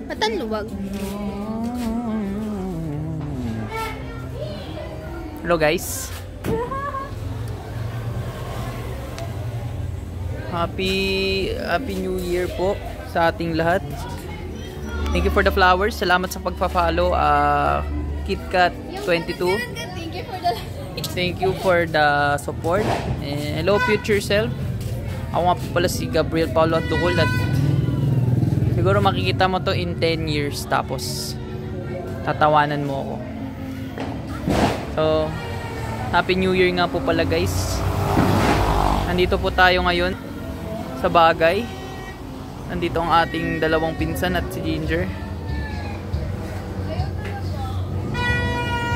Matanluwag. Hello guys. Happy New Year po sa ating lahat. Thank you for the flowers. Salamat sa pagpa-follow. KitKat22. Thank you for the support. Hello future self. Ako nga po pala si Gabriel Paulo at Dukol at siguro makikita mo to in 10 years tapos tatawanan mo ako. So, Happy New Year nga po pala guys. Nandito po tayo ngayon sa Bagay. Nandito ang ating dalawang pinsan at si Ginger.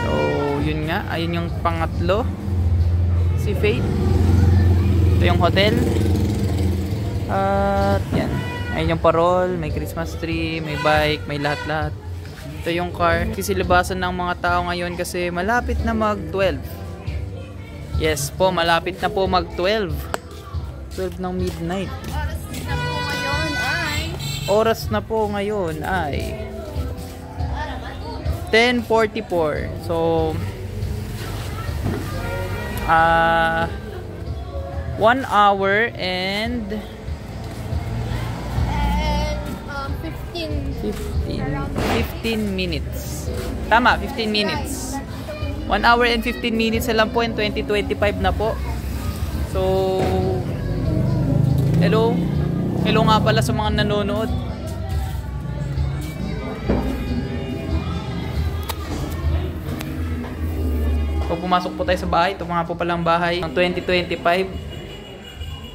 So, yun nga. Ayun yung pangatlo. Si Faith. Ito yung hotel. At yan. Ayun yung parol. May Christmas tree. May bike. May lahat-lahat. Ito yung car. Sisilibasan ng mga tao ngayon kasi malapit na mag-12. Yes po, malapit na po mag-12. 12 ng midnight. Oras na po ngayon ay 10:44. So 1 hour and 15 minutes. Tama, 15 minutes. 1 hour and 15 minutes na lang po and 2025 na po. So hello. Hello nga pala sa mga nanonood. So pumasok po tayo sa bahay. Ito mga po palang bahay ng 2025.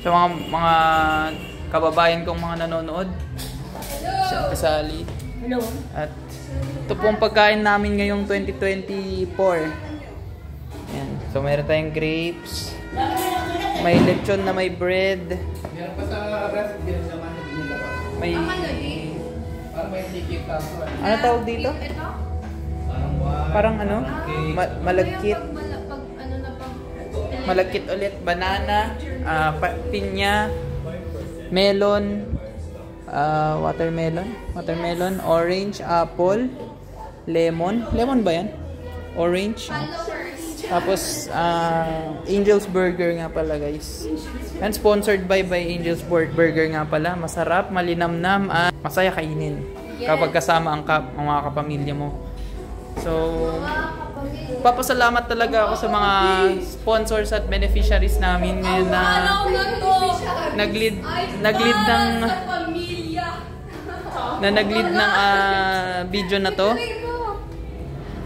Sa mga kababayan kong mga nanonood. Sa kasali. Hello. At ito po ang pagkain namin ngayong 2024. Yan. So meron tayong grapes. May lechon na may bread. May ano tawag dito? Parang ano? Malagkit. Malagkit ulit. Banana, pinya, melon, watermelon, orange, apple, lemon. Lemon ba yan? Orange. Tapos, Angel's Burger nga pala guys. And sponsored by Angel's Burger nga pala. Masarap, malinamnam, at masaya kainin. Kapag kasama ang mga kapamilya mo. So, papasalamat talaga ako sa mga sponsors at beneficiaries namin ngayon na nag-lead ng video na to.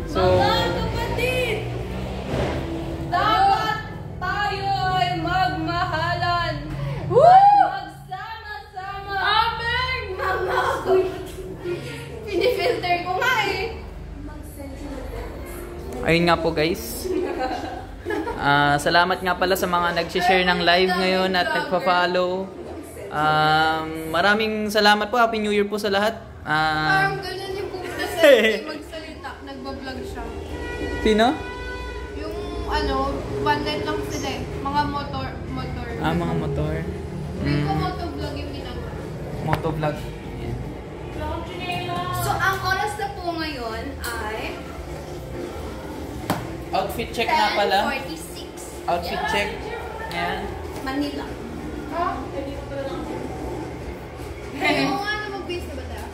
So, ayun nga po guys. Salamat nga pala sa mga nag-share ng live ngayon at nagpa-follow. Maraming salamat po. Happy New Year po sa lahat. Parang ganyan yung pumunta sa magsalita. Nagbablog siya. Sino? Yung ano, one night lang sila eh. Mga motor. Mga motor. Hindi ko motovlog yung ginagawa. Motovlog. Yeah. So, ang oras na po ngayon ay outfit check na pala. 10:46. Outfit check. Ayan. Manila. Oo nga na mag-base na ba tayo?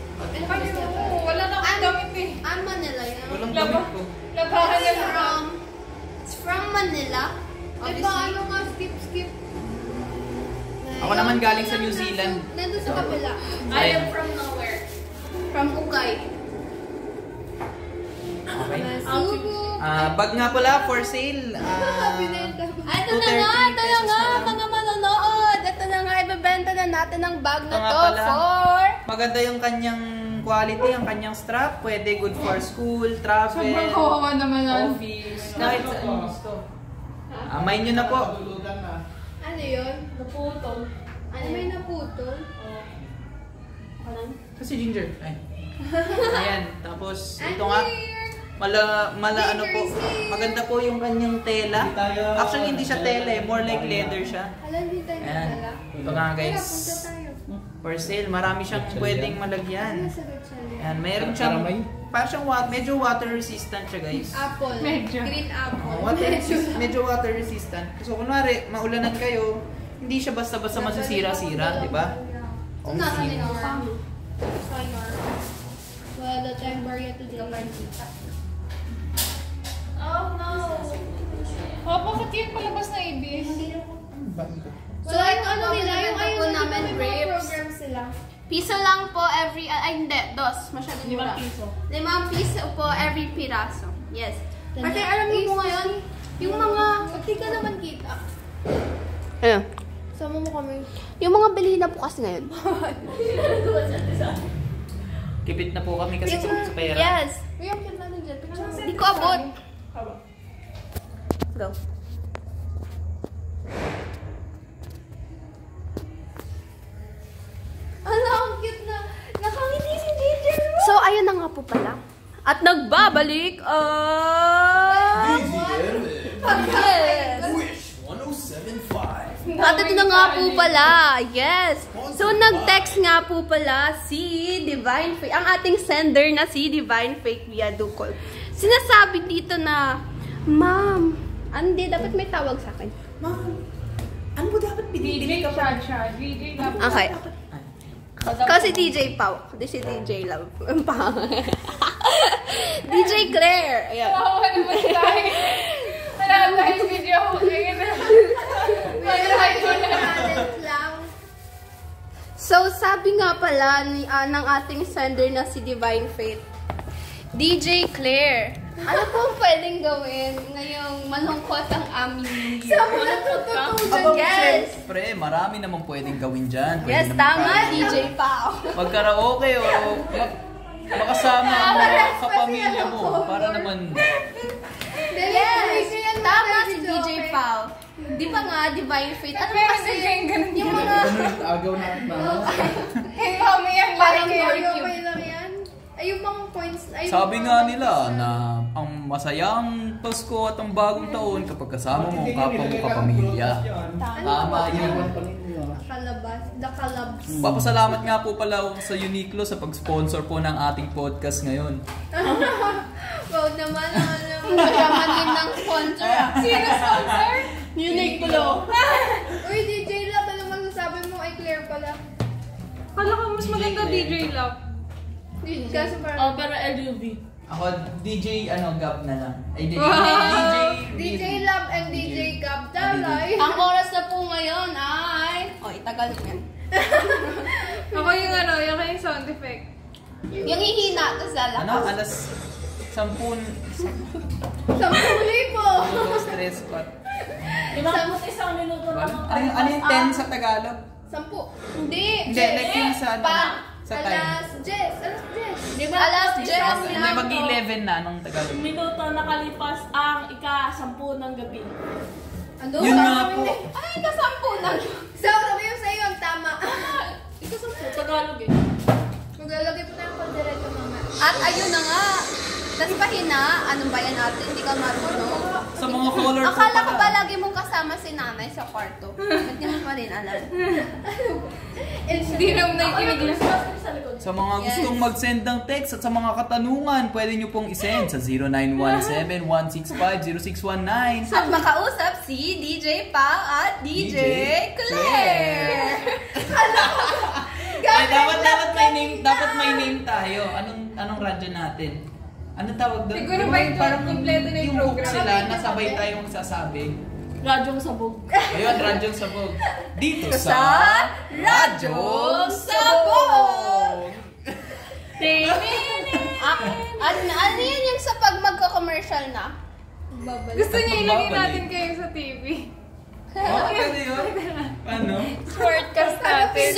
Wala na akong damit eh. I'm Manila yun. Walang damit ko. Labahan na it's from Manila. Diba ano nga skip. Ako naman galing sa New Zealand. Nandun sa kabila. I am from nowhere. From Ukay. Okay. Bag nga pala for sale. Ito na nga, mga manonood. Ito na nga, ibebenta na natin ang bag na to for... Maganda yung kanyang quality, ang kanyang strap. Pwede good for school, travel, sobrang kawawa naman office, kahit saan gusto. Amay nyo na po. Ano yun? Naputol. Ano may naputol? Kasi Ginger. Ayan, tapos ito nga. Mala ano po. Maganda po yung kanyang tela. Actually hindi siya tela eh, more like leather siya. Alam din tayo Ayan. tela. Ito nga guys. Punta tayo. For sale, marami siyang pwedeng malagyan. Yan, meron siyang, parang siyang medyo water resistant siya guys. Apple. Green apple. Medyo water resistant. So kunwari, maulanan kayo, hindi siya basta-basta masisira-sira, di ba? So, nasa nila ang wala tayong barya today. Oh no! Bakit yun palabas na ABS? So, like, ano nila, yung ayun namin grapes. Piso lang po every, ay hindi, dos. Masyado mura. 5 piso po every piraso. Yes. Kasi alam mo ngayon, yung mga, hindi ka naman kita. Ayun. Sama mo kami. Yung mga bilhin na bukas ngayon. Kipit na po kami kasi sa pera. Yes. Hindi ko abot. Go. Ano, ang cute na. Nakangiti si DJ. So, ayun na nga po pala. At nagbabalik yes. Wish 1075. At ito na nga po pala. Yes. So, nag-text nga po pala si Divine Fake. Ang ating sender na si Divine Fake via Dukol. Sinasabi dito na, Ma'am, hindi, dapat may tawag sa akin. Ma'am, ano ba dapat binibili ka pa? Okay. Kasi DJ Pau. Hindi si DJ Love. DJ Claire. Ayan. Oo, ano ba tayo? Wala tayo video. So, sabi nga pala ng ating sender na si Divine Faith, DJ Claire, ano po pwedeng gawin ngayong malungkot ang aming year? Sabi na tututugan. Yes! Siyempre, marami naman pwedeng gawin dyan. Yes, tama, DJ Pao. Magkaraoke o makasama ang mga kapamilya mo. Para naman... Yes! Tama si DJ Pao. Di ba nga, Divine Faith? Ano kasi yung mga... Agaw na at mama. Hey, mami, ang Parang barbecue. Ay, yung mga points... Sabi nga nila na ang masayang Pasko at ang bagong taon kapag kasama mo ang kapwa mo kapamilya. Tama yun. The Calabs. Papasalamat nga po pala ako sa Uniqlo sa pag-sponsor po ng ating podcast ngayon. Wow naman, mayaman din ng sponsor. Sino sponsor? Uniqlo. Uy, DJ Love, ano masasabi mo? Ay, Claire pala. Kala ko mas maganda DJ Love. Kasi parang... pero LUV. Ako, DJ, Gab na lang. Ay, DJ Love and DJ Gab Dalay. Ang oras na po ngayon ay... tagal yan. Ako yung yung sound effect. Yung hihina, tapos lalakas. alas 10. 10,000. Stress pot. Isang minuto Ano yung 10 sa Tagalog? 10. Hindi. Hindi, like yung sa sa time. Alas 10. Alas 10. Hindi, mag-11 na nung Tagalog. Minuto nakalipas ang ika-10 ng gabi. Ano? Yun nga po. Ay, ika-10 na. So, sabi yung sa'yo ang tama. Ika-10. Tagalog eh. Maglalagay po tayo pag diretso mama. At ayun na nga. Tas pahina, anong bayan natin? Hindi ka marunong. Sa mga color po Akala ko pala. ba lagi mong kasama si nanay sa kwarto? Hindi mo pa rin alam. Hindi naman nakikinig. Sa mga gustong mag-send ng text at sa mga katanungan, pwede nyo pong isend sa 0917-165-0619. At makausap si DJ Pao at DJ Claire. Ay, dapat may name tayo. Anong radyo natin? Anong tawag doon? Siguro ba yung kompleto na yung hook program? sila, nasabay tayong sasabi. Radyong sabog. Ayun, Radyong Sabog. Dito Sa Radyong Sabog! Ano yan yung sa pag magka-commercial na? Gusto niya ilagay natin kayo sa TV. Oh, pwede yun. Ano? Shortcast natin.